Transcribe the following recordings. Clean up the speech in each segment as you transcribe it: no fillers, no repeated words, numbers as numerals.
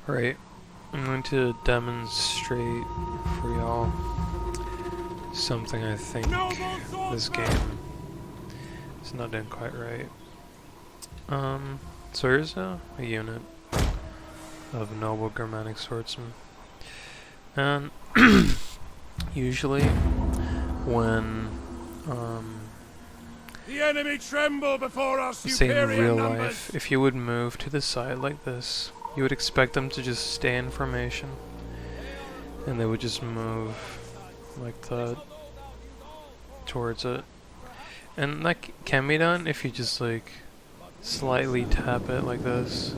Right, I'm going to demonstrate for y'all something I think this game is not doing quite right. So here's a unit of noble Germanic swordsmen, and usually when the enemy tremble before our say in superior real numbers. life, if you would move to the side like this, you would expect them to just stay in formation, and they would just move like that towards it. And that can be done if you just like slightly tap it like this.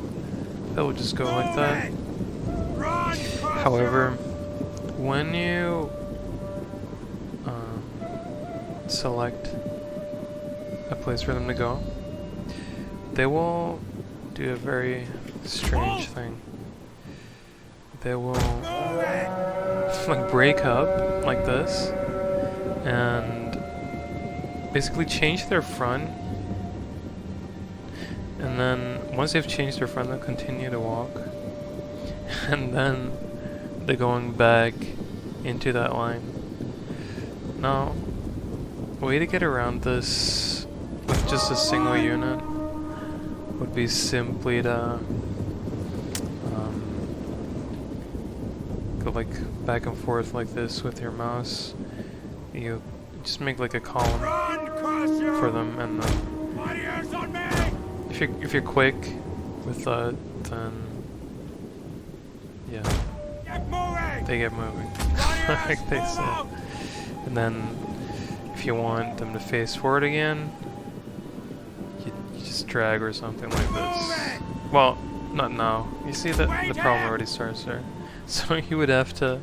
That will just go like that. However, when you select a place for them to go, they will do a very strange thing. They will like break up like this and basically change their front, and then once they've changed their front, they'll continue to walk, and then they're going back into that line. Now, a way to get around this with just a single unit would be simply to go like back and forth like this with your mouse. You just make like a column for them, and then if you're quick with that, then yeah, they get moving, like they said. And then if you want them to face forward again, you just drag or something like this. Well, not now. You see that the problem already starts there. So you would have to.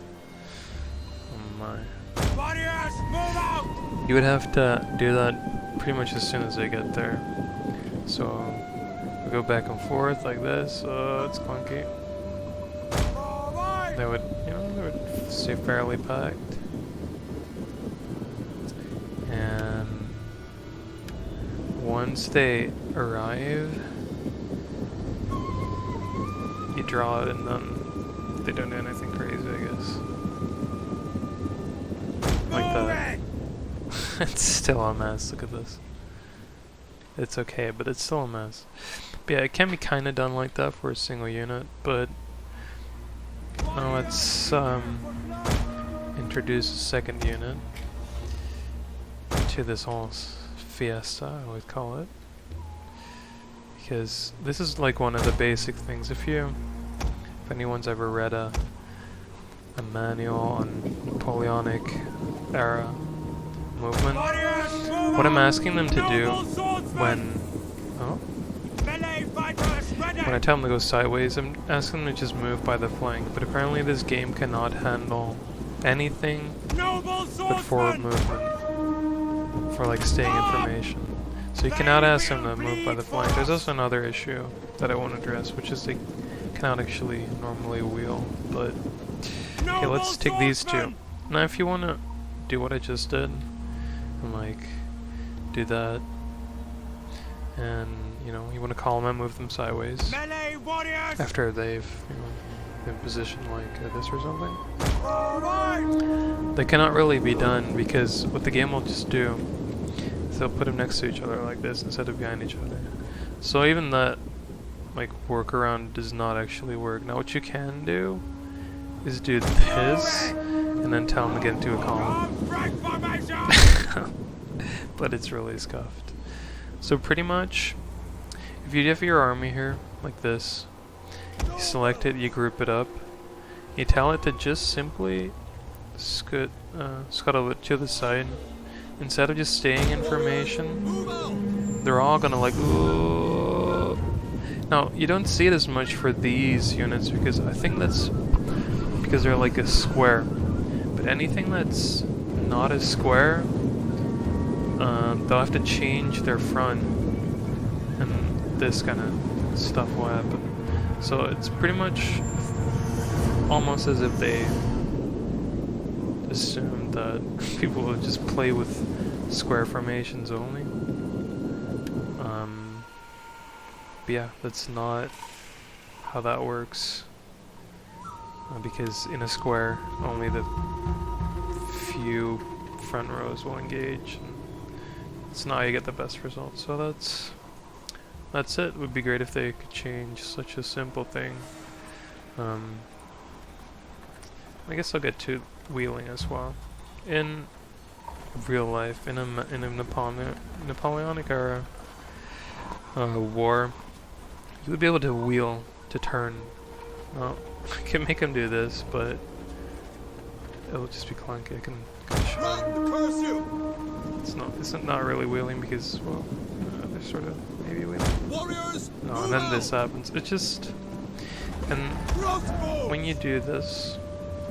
Oh my. You would have to do that pretty much as soon as they get there. So we go back and forth like this. It's clunky. They would, they would stay fairly packed. And once they arrive, you draw it, and then they don't do anything crazy, I guess. Like that. It's still a mess, look at this. It's okay, but it's still a mess. But yeah, it can be kinda done like that for a single unit, but now let's introduce a second unit to this whole fiesta, I would call it. Because this is like one of the basic things. If anyone's ever read a manual on Napoleonic era movement, what I'm asking them to do when I tell them to go sideways, I'm asking them to just move by the flank, but apparently this game cannot handle anything but forward movement for like staying in formation. So you cannot ask them to move by the flank. There's also another issue that I won't address, which is they cannot actually normally wheel, but okay, let's take these two. Now if you want to do what I just did, and like do that, and you want to call them and move them sideways after they've been positioned like this or something, they cannot really be done, because what the game will just do is they'll put them next to each other like this instead of behind each other. So even that like workaround does not actually work. Now what you can do is do this and then tell them to get into a column. But it's really scuffed. So pretty much, if you have your army here like this, you select it, you group it up, you tell it to just simply scuttle it to the side. Instead of just staying in formation, they're all gonna like, ooh. Now, you don't see it as much for these units, because I think that's because they're like a square. But anything that's not a square, they'll have to change their front, and this kind of stuff will happen. So it's pretty much almost as if they assume that people will just play with square formations only. But yeah, that's not how that works. because in a square only the few front rows will engage. And it's not how you get the best results. So that's it. It would be great if they could change such a simple thing. I guess I'll get to wheeling as well. In real life, in a Napoleonic era war, you would be able to wheel to turn. Well, I can make him do this, but it'll just be clunky. I can show you. It's not really wheeling because, well, they're sort of maybe wheeling. Warriors, No, and then this happens. It just, and when you do this,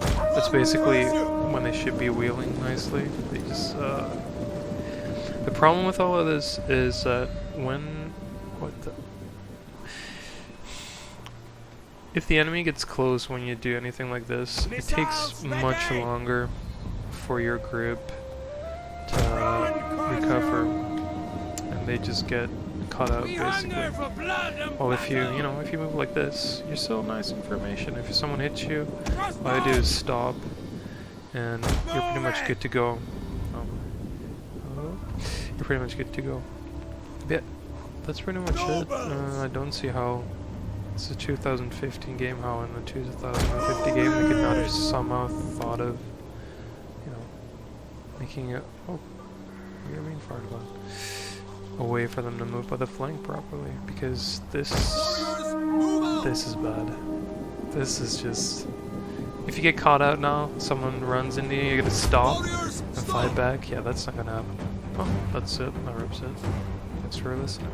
that's basically when they should be wheeling nicely. They just, the problem with all of this is that if the enemy gets close when you do anything like this, it takes much longer for your group to recover, and they just get caught out basically. Well, if you move like this, you're still nice in formation. If someone hits you, all you do is stop, and you're pretty much good to go. You're pretty much good to go. Yeah, that's pretty much it. I don't see how it's a 2015 game, how in the 2050 game they could not have somehow thought of, making it, what do you mean far left? A way for them to move by the flank properly, because this is bad. This is just, if you get caught out now, someone runs into you, you're gonna stop and fight back. Yeah, that's not gonna happen. Oh, that's it. That rips it. Thanks for listening.